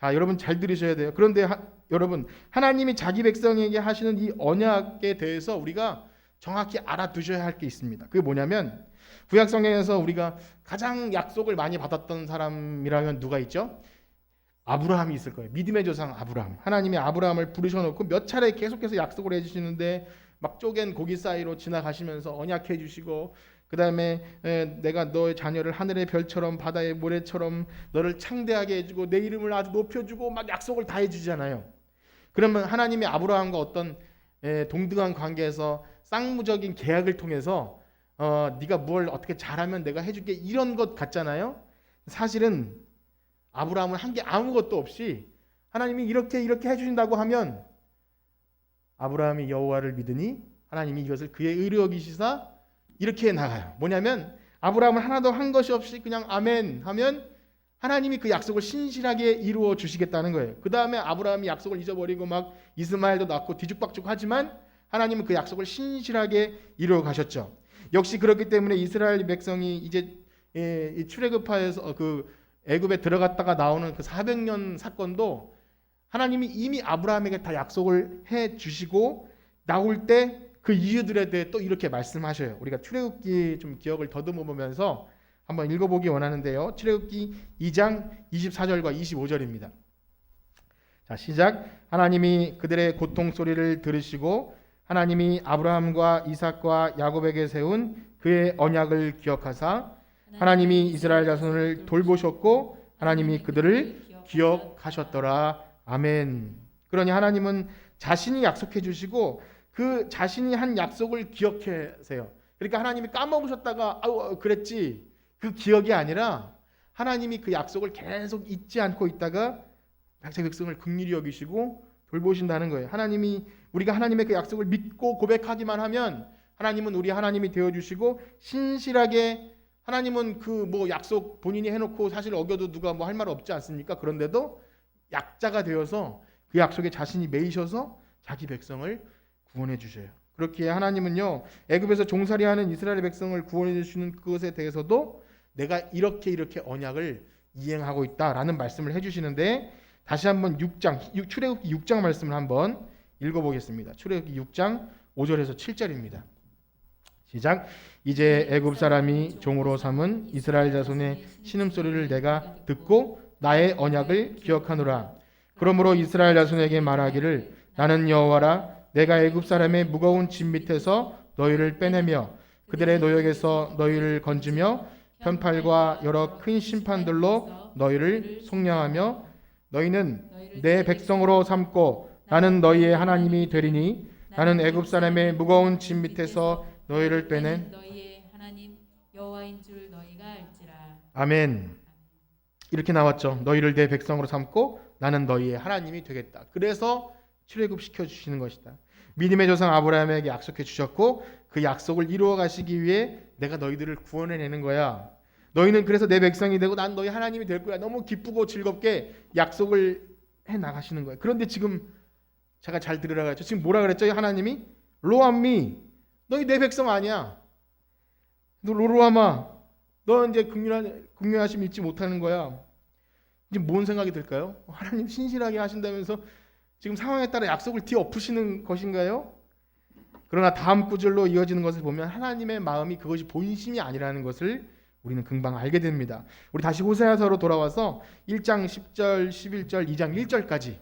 자, 여러분 잘 들으셔야 돼요. 그런데 여러분, 하나님이 자기 백성에게 하시는 이 언약에 대해서 우리가 정확히 알아두셔야 할 게 있습니다. 그게 뭐냐면 구약 성경에서 우리가 가장 약속을 많이 받았던 사람이라면 누가 있죠? 아브라함이 있을 거예요. 믿음의 조상 아브라함. 하나님이 아브라함을 부르셔놓고 몇 차례 계속해서 약속을 해주시는데 막 쪼갠 고기 사이로 지나가시면서 언약해 주시고 그 다음에 내가 너의 자녀를 하늘의 별처럼 바다의 모래처럼 너를 창대하게 해주고 내 이름을 아주 높여주고 막 약속을 다 해주잖아요. 그러면 하나님이 아브라함과 어떤 동등한 관계에서 쌍무적인 계약을 통해서 네가 뭘 어떻게 잘하면 내가 해줄게 이런 것 같잖아요. 사실은 아브라함은 한 게 아무것도 없이 하나님이 이렇게 해주신다고 하면 아브라함이 여호와를 믿으니 하나님이 이것을 그의 의로 여기시사 이렇게 나가요. 뭐냐면 아브라함은 하나도 한 것이 없이 그냥 아멘 하면 하나님이 그 약속을 신실하게 이루어 주시겠다는 거예요. 그 다음에 아브라함이 약속을 잊어버리고 막 이스마엘도 낳고 뒤죽박죽 하지만 하나님은 그 약속을 신실하게 이루어 가셨죠. 역시 그렇기 때문에 이스라엘 백성이 이제 이 출애굽하에서 그 애굽에 들어갔다가 나오는 그 400년 사건도 하나님이 이미 아브라함에게 다 약속을 해 주시고 나올 때 그 이유들에 대해 또 이렇게 말씀하셔요. 우리가 출애굽기 좀 기억을 더듬어 보면서 한번 읽어보기 원하는데요. 출애굽기 2장 24절과 25절입니다. 자, 시작. 하나님이 그들의 고통 소리를 들으시고 하나님이 아브라함과 이삭과 야곱에게 세운 그의 언약을 기억하사 하나님이 이스라엘 자손을 돌보셨고 하나님이 그들을 기억하셨더라. 아멘. 그러니 하나님은 자신이 약속해 주시고 그 자신이 한 약속을 기억하세요. 그러니까 하나님이 까먹으셨다가 그랬지 그 기억이 아니라 하나님이 그 약속을 계속 잊지 않고 있다가 자기 백성을 긍휼히 여기시고 돌보신다는 거예요. 하나님이 우리가 하나님의 그 약속을 믿고 고백하기만 하면 하나님은 우리 하나님이 되어주시고 신실하게 하나님은 그 뭐 약속 본인이 해놓고 사실 어겨도 누가 뭐 할 말 없지 않습니까? 그런데도 약자가 되어서 그 약속에 자신이 매이셔서 자기 백성을 구원해 주셔요. 그렇게 하나님은요 애굽에서 종살이하는 이스라엘 백성을 구원해 주시는 그것에 대해서도 내가 이렇게 언약을 이행하고 있다라는 말씀을 해주시는데 다시 한번 출애굽기 6장 말씀을 한번 읽어보겠습니다. 출애굽기 6장 5절에서 7절입니다. 시작. 이제 애굽 사람이 종으로 삼은 이스라엘 자손의 신음소리를 내가 듣고 나의 언약을 기억하노라. 그러므로 이스라엘 자손에게 말하기를 나는 여호와라. 내가 애굽 사람의 무거운 짐 밑에서 너희를 빼내며 그들의 노역에서 너희를 건지며 편팔과 여러 큰 심판들로 너희를 속량하며 너희는 내 백성으로 삼고 나는 너희의 하나님이 되리니 나는 애굽 사람의 무거운 짐 밑에서 너희를 빼낸 너희의 하나님 여호와인 줄 너희가 알지라. 아멘. 이렇게 나왔죠. 너희를 내 백성으로 삼고 나는 너희의 하나님이 되겠다. 그래서 출애굽시켜 주시는 것이다. 믿음의 조상 아브라함에게 약속해 주셨고 그 약속을 이루어 가시기 위해 내가 너희들을 구원해내는 거야. 너희는 그래서 내 백성이 되고 난 너희 하나님이 될 거야. 너무 기쁘고 즐겁게 약속을 해 나가시는 거예요. 그런데 지금 제가 잘 들으라 그랬죠. 지금 뭐라 그랬죠? 하나님이 로암미 너희 내 백성 아니야. 너 로로아마 너 이제 긍휼하심 잊지 못하는 거야. 이제 뭔 생각이 들까요? 하나님 신실하게 하신다면서 지금 상황에 따라 약속을 뒤엎으시는 것인가요? 그러나 다음 구절로 이어지는 것을 보면 하나님의 마음이 그것이 본심이 아니라는 것을 우리는 금방 알게 됩니다. 우리 다시 호세아서로 돌아와서 1장 10절, 11절, 2장 1절까지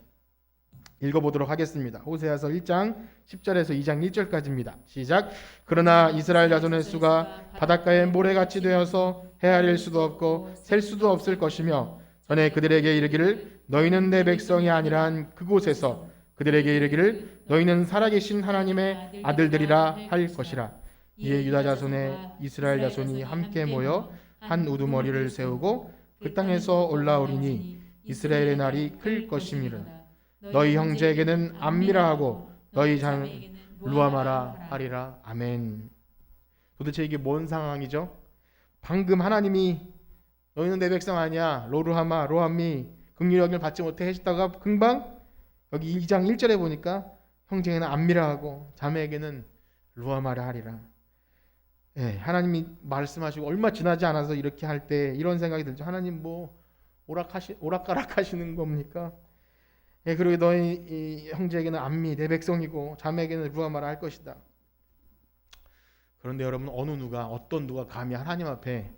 읽어보도록 하겠습니다. 호세아서 1장 10절에서 2장 1절까지입니다. 시작. 그러나 이스라엘 자손의 수가 바닷가의 모래같이 되어서 헤아릴 수도 없고 셀 수도 없을 것이며 전에 그들에게 이르기를 너희는 내 백성이 아니라 한 그곳에서 그들에게 이르기를 너희는 살아계신 하나님의 아들들이라 할 것이라. 이에 유다 자손의 이스라엘 자손이 함께 모여 한 우두머리를 세우고 그 땅에서 올라오리니 이스라엘의 날이 클 것임이라. 너희 형제에게는 암미라 하고 너희 자매에게는 루아마라 하리라. 아멘. 도대체 이게 뭔 상황이죠? 방금 하나님이 너희는 내 백성 아니야, 로루하마 로함미 긍휼히 여김을 받지 못해 하시다가 금방 여기 2장 1절에 보니까 형제에게는 암미라 하고 자매에게는 루아마라 하리라. 예, 하나님이 말씀하시고 얼마 지나지 않아서 이렇게 할 때 이런 생각이 들죠. 하나님 뭐 오락가락 하시는 겁니까? 예, 그리고 너희 이 형제에게는 암미 내 백성이고 자매에게는 루아마라 할 것이다. 그런데 여러분, 어떤 누가 감히 하나님 앞에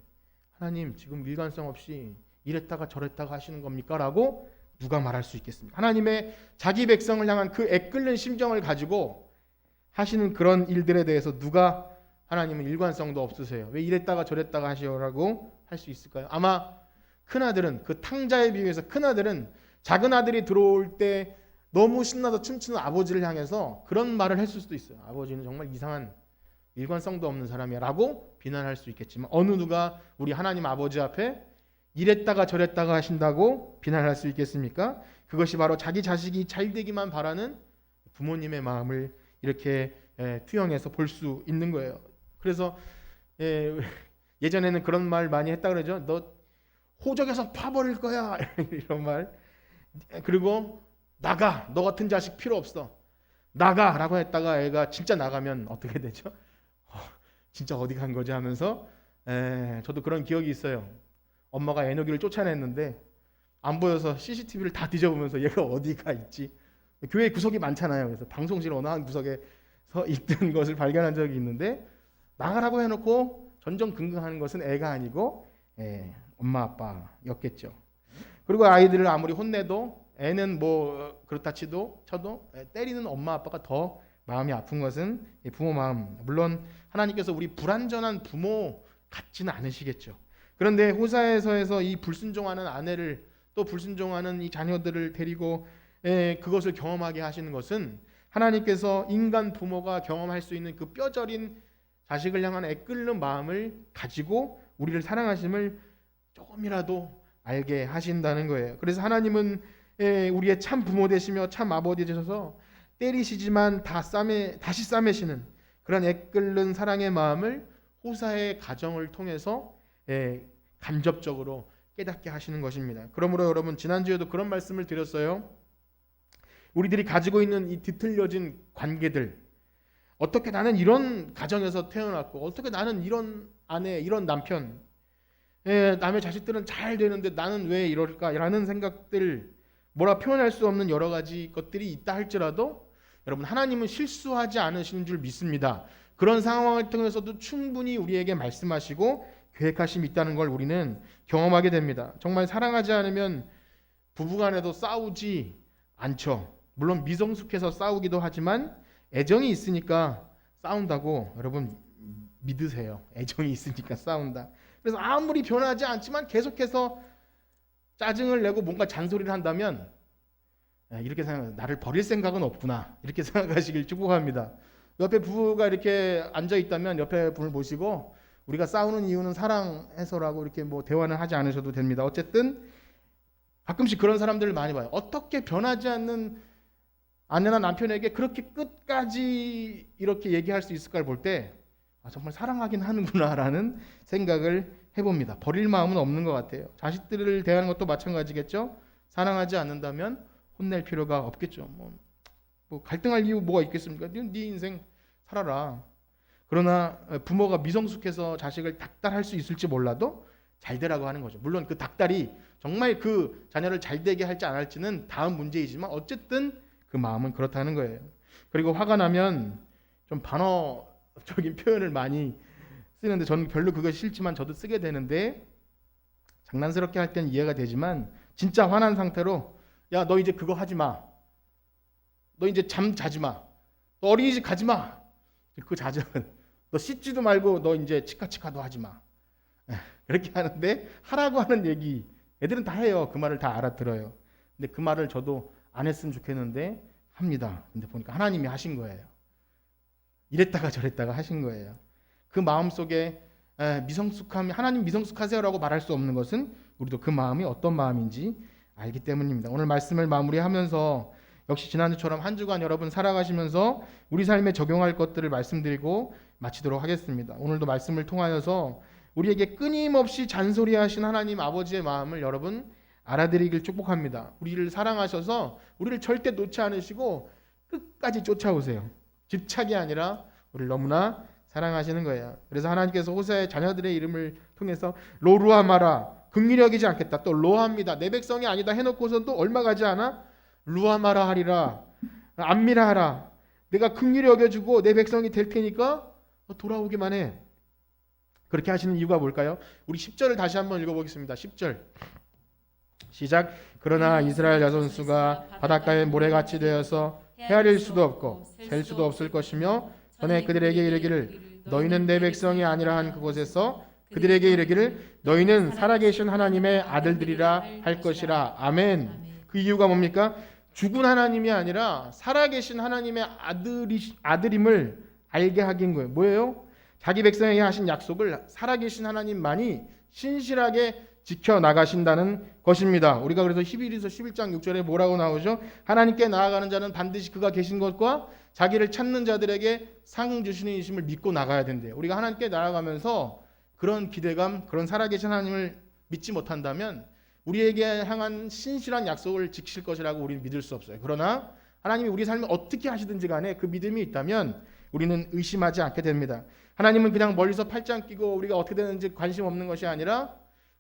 하나님 지금 일관성 없이 이랬다가 저랬다가 하시는 겁니까? 라고 누가 말할 수 있겠습니까? 하나님의 자기 백성을 향한 그 애끓는 심정을 가지고 하시는 그런 일들에 대해서 누가 하나님은 일관성도 없으세요, 왜 이랬다가 저랬다가 하시오라고 할 수 있을까요? 아마 큰아들은, 그 탕자에 비유해서 큰아들은 작은 아들이 들어올 때 너무 신나서 춤추는 아버지를 향해서 그런 말을 했을 수도 있어요. 아버지는 정말 이상한 일관성도 없는 사람이야 라고 비난할 수 있겠지만, 어느 누가 우리 하나님 아버지 앞에 이랬다가 저랬다가 하신다고 비난할 수 있겠습니까? 그것이 바로 자기 자식이 잘 되기만 바라는 부모님의 마음을 이렇게 투영해서 볼 수 있는 거예요. 그래서 예전에는 그런 말 많이 했다 그러죠. 너 호적에서 파버릴 거야 이런 말. 그리고 나가, 너 같은 자식 필요 없어, 나가라고 했다가 애가 진짜 나가면 어떻게 되죠? 진짜 어디 간 거지 하면서, 저도 그런 기억이 있어요. 엄마가 애노기를 쫓아냈는데 안 보여서 CCTV를 다 뒤져보면서 얘가 어디가 있지, 교회 구석이 많잖아요. 그래서 방송실 어느 한 구석에 서 있던 것을 발견한 적이 있는데, 나가라고 해놓고 전전긍긍하는 것은 애가 아니고 엄마 아빠였겠죠. 그리고 아이들을 아무리 혼내도 애는 뭐 그렇다 쳐도 때리는 엄마 아빠가 더 마음이 아픈 것은 부모 마음. 물론 하나님께서 우리 불완전한 부모 같지는 않으시겠죠. 그런데 호사에서에서 이 불순종하는 아내를, 또 불순종하는 이 자녀들을 데리고 그것을 경험하게 하시는 것은, 하나님께서 인간 부모가 경험할 수 있는 그 뼈저린 자식을 향한 애끓는 마음을 가지고 우리를 사랑하심을 조금이라도 알게 하신다는 거예요. 그래서 하나님은 우리의 참 부모 되시며 참 아버지 되셔서 때리시지만 다시 싸매시는 그런 애끓는 사랑의 마음을 호사의 가정을 통해서 간접적으로 깨닫게 하시는 것입니다. 그러므로 여러분, 지난주에도 그런 말씀을 드렸어요. 우리들이 가지고 있는 이 뒤틀려진 관계들, 어떻게 나는 이런 가정에서 태어났고, 어떻게 나는 이런 아내, 이런 남편, 남의 자식들은 잘 되는데 나는 왜 이럴까라는 생각들, 뭐라 표현할 수 없는 여러 가지 것들이 있다 할지라도 여러분, 하나님은 실수하지 않으시는 줄 믿습니다. 그런 상황을 통해서도 충분히 우리에게 말씀하시고 계획하심이 있다는 걸 우리는 경험하게 됩니다. 정말 사랑하지 않으면 부부간에도 싸우지 않죠. 물론 미성숙해서 싸우기도 하지만 애정이 있으니까 싸운다고 여러분 믿으세요. 애정이 있으니까 싸운다. 그래서 아무리 변하지 않지만 계속해서 짜증을 내고 뭔가 잔소리를 한다면 이렇게 생각해요. 나를 버릴 생각은 없구나, 이렇게 생각하시길 축복합니다. 옆에 부부가 이렇게 앉아 있다면 옆에 분을 모시고 우리가 싸우는 이유는 사랑해서라고 이렇게 뭐 대화는 하지 않으셔도 됩니다. 어쨌든 가끔씩 그런 사람들을 많이 봐요. 어떻게 변하지 않는 아내나 남편에게 그렇게 끝까지 이렇게 얘기할 수 있을까를 볼 때 정말 사랑하긴 하는구나라는 생각을 해봅니다. 버릴 마음은 없는 것 같아요. 자식들을 대하는 것도 마찬가지겠죠. 사랑하지 않는다면 혼낼 필요가 없겠죠. 뭐 갈등할 이유 뭐가 있겠습니까? 네 인생 살아라. 그러나 부모가 미성숙해서 자식을 닥달할 수 있을지 몰라도 잘 되라고 하는 거죠. 물론 그 닥달이 정말 그 자녀를 잘 되게 할지 안 할지는 다음 문제이지만 어쨌든 그 마음은 그렇다는 거예요. 그리고 화가 나면 좀 반어적인 표현을 많이 쓰는데 저는 별로 그거 싫지만 저도 쓰게 되는데, 장난스럽게 할 땐 이해가 되지만 진짜 화난 상태로 야, 너 이제 그거 하지 마. 너 이제 잠 자지 마. 너 어린이집 가지 마. 그 자정은 너 씻지도 말고 너 이제 치카치카도 하지 마. 그렇게 하는데 하라고 하는 얘기 애들은 다 해요. 그 말을 다 알아들어요. 근데 그 말을 저도 안 했으면 좋겠는데 합니다. 근데 보니까 하나님이 하신 거예요. 이랬다가 저랬다가 하신 거예요. 그 마음속에 미성숙함이, 하나님 미성숙하세요라고 말할 수 없는 것은 우리도 그 마음이 어떤 마음인지 알기 때문입니다. 오늘 말씀을 마무리하면서 역시 지난주처럼 한 주간 여러분 살아가시면서 우리 삶에 적용할 것들을 말씀드리고 마치도록 하겠습니다. 오늘도 말씀을 통하여서 우리에게 끊임없이 잔소리하신 하나님 아버지의 마음을 여러분 알아들이길 축복합니다. 우리를 사랑하셔서 우리를 절대 놓지 않으시고 끝까지 쫓아오세요. 집착이 아니라 우리를 너무나 사랑하시는 거예요. 그래서 하나님께서 호세아의 자녀들의 이름을 통해서 로루아마라, 긍휼히 여기지 않겠다. 또 로합니다. 내 백성이 아니다 해놓고서 또 얼마 가지 않아? 루아마라 하리라, 안미라 하라. 내가 긍휼히 여겨주고 내 백성이 될 테니까 돌아오기만 해. 그렇게 하시는 이유가 뭘까요? 우리 10절을 다시 한번 읽어보겠습니다. 10절 시작. 그러나 이스라엘 자손수가 바닷가에 모래같이 되어서 헤아릴 수도 없고 셀 수도 없을 것이며 전에 그들에게 이르기를 너희는 내 백성이 아니라 한 그곳에서 그들에게 이르기를 너희는 살아계신 하나님의 아들들이라 할 것이라. 아멘. 그 이유가 뭡니까? 죽은 하나님이 아니라 살아계신 하나님의 아들임을 알게 하긴 거예요. 뭐예요? 자기 백성에게 하신 약속을 살아계신 하나님만이 신실하게 지켜나가신다는 것입니다. 우리가 그래서 히브리서 11장 6절에 뭐라고 나오죠? 하나님께 나아가는 자는 반드시 그가 계신 것과 자기를 찾는 자들에게 상 주시는 이심을 믿고 나가야 된대요. 우리가 하나님께 나아가면서 그런 기대감, 그런 살아계신 하나님을 믿지 못한다면 우리에게 향한 신실한 약속을 지키실 것이라고 우리는 믿을 수 없어요. 그러나 하나님이 우리 삶에 어떻게 하시든지 간에 그 믿음이 있다면 우리는 의심하지 않게 됩니다. 하나님은 그냥 멀리서 팔짱 끼고 우리가 어떻게 되는지 관심 없는 것이 아니라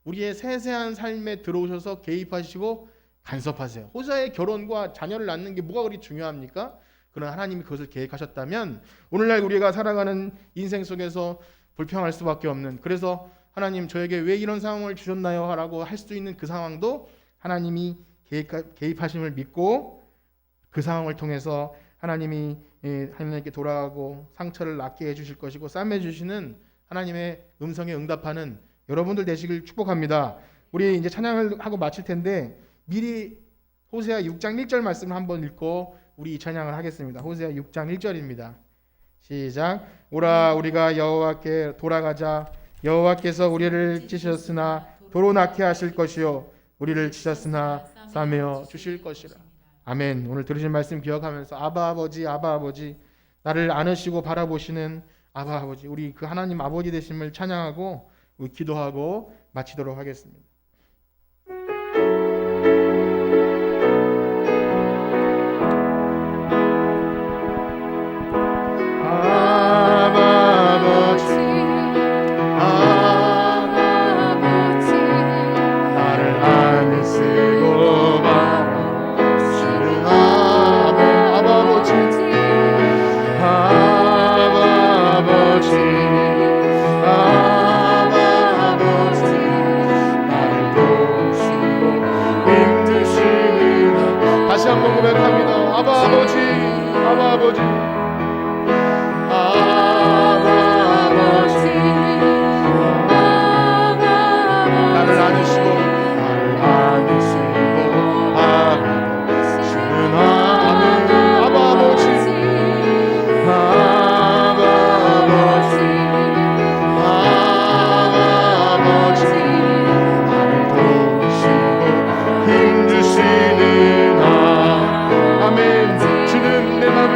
우리의 세세한 삶에 들어오셔서 개입하시고 간섭하세요. 호세아의 결혼과 자녀를 낳는 게 뭐가 그리 중요합니까? 그러나 하나님이 그것을 계획하셨다면 오늘날 우리가 살아가는 인생 속에서 불평할 수밖에 없는, 그래서 하나님 저에게 왜 이런 상황을 주셨나요? 라고 할 수 있는 그 상황도 하나님이 개입하심을 믿고 그 상황을 통해서 하나님이 하나님께 돌아가고 상처를 낫게 해주실 것이고 싸매 주시는 하나님의 음성에 응답하는 여러분들 되시길 축복합니다. 우리 이제 찬양을 하고 마칠 텐데 미리 호세아 6장 1절 말씀을 한번 읽고 우리 이 찬양을 하겠습니다. 호세아 6장 1절입니다. 시작. 오라 우리가 여호와께 돌아가자. 여호와께서 우리를 찌셨으나 도로 낳게 하실 것이요 우리를 치셨으나 싸매어 주실 것이라. 아멘. 오늘 들으신 말씀 기억하면서 아바 아버지, 아바 아버지, 나를 안으시고 바라보시는 아바 아버지, 우리 그 하나님 아버지 되심을 찬양하고 우리 기도하고 마치도록 하겠습니다. 다시 한번 고백합니다. 아바 아버지, 아바 아버지, 아바 아버지, 나를 안으시고 안으시는 아바 아버지, 아바 아버지, 아바 아버지, 나를 도우시고 힘주시는 아멘. 주는 내 맘을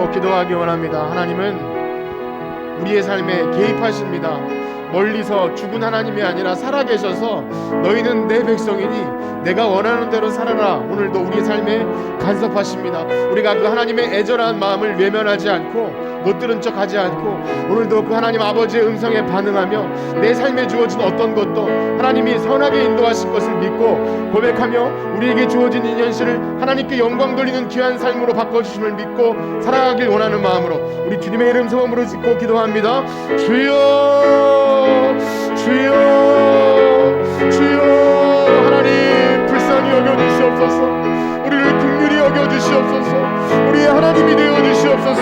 위해서 기도하기 원합니다. 하나님은 우리의 삶에 개입하십니다. 멀리서 죽은 하나님이 아니라 살아계셔서 너희는 내 백성이니 내가 원하는 대로 살아라. 오늘도 우리의 삶에 간섭하십니다. 우리가 그 하나님의 애절한 마음을 외면하지 않고 못 들은 척 하지 않고 오늘도 그 하나님 아버지의 음성에 반응하며 내 삶에 주어진 어떤 것도 하나님이 선하게 인도하신 것을 믿고 고백하며 우리에게 주어진 이 현실을 하나님께 영광 돌리는 귀한 삶으로 바꿔주심을 믿고 살아가길 원하는 마음으로 우리 주님의 이름 소음으로 짓고 기도합니다. 주여 주여 주여 하나님 불쌍히 여겨주시옵소서. 우리를 긍휼히 여겨주시옵소서. 우리의 하나님이 되어주시옵소서.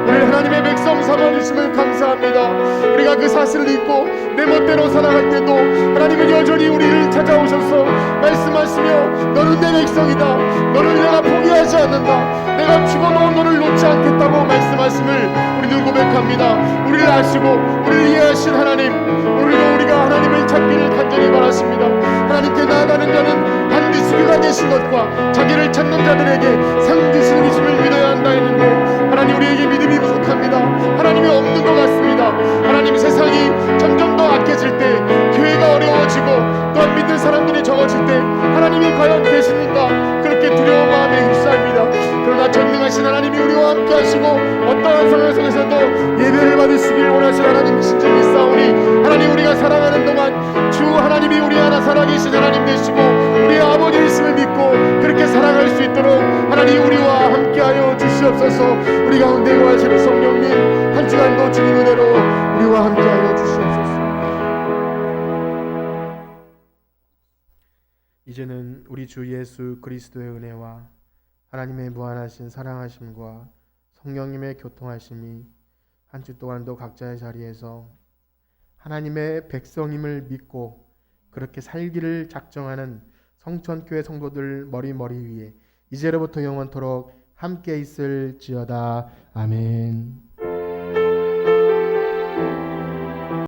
우리를 하나님의 백성 삼아주심을 감사합니다. 우리가 그 사실을 잊고 내 멋대로 살아갈 때도 하나님은 여전히 우리를 찾아오셔서 말씀하시며 너는 내 백성이다. 너를 내가 포기하지 않는다. 내가 죽어놓은 너를 놓지 않겠다고 말씀하심을 우리는 고백합니다. 우리를 아시고 우리를 이해하신 하나님, 오늘도 우리가 하나님을 찾기를 간절히 바라십니다. 하나님께 나아가는 자는 반드시 그가 되신 것과 자기를 찾는 자들에게 상 주시는 이심을 믿어야 한다 했는데 하나님 우리에게 믿음이 부족합니다. 하나님이 없는 것 같습니다. 하나님 세상이 점점 더 악해질 때 교회가 어려워지고 또한 믿는 사람들이 적어질 때 하나님이 과연 계시는가 그렇게 두려운 마음에 휩싸입니다. 그러나 전능하신 하나님이 우리와 함께 하시고 어떠한 상황 속에서도 예배를 받으시길 원하신 하나님 신정이 싸우니 하나님 우리가 살아가는 동안 주 하나님이 우리 하나 살아계신 하나님 되시고 우리의 아버지이심을 믿고 그렇게 살아갈 수 있도록 하나님 우리와 함께하여 주시옵소서. 우리 가운데 거하시는 성령님 한 주간도 주님 은혜로 우리와 함께하여 주시옵소서. 이제는 우리 주 예수 그리스도의 은혜와 하나님의 무한하신 사랑하심과 성령님의 교통하심이 한 주 동안도 각자의 자리에서 하나님의 백성임을 믿고 그렇게 살기를 작정하는 성천교회 성도들 머리 위에 이제로부터 영원토록 함께 있을지어다. 아멘.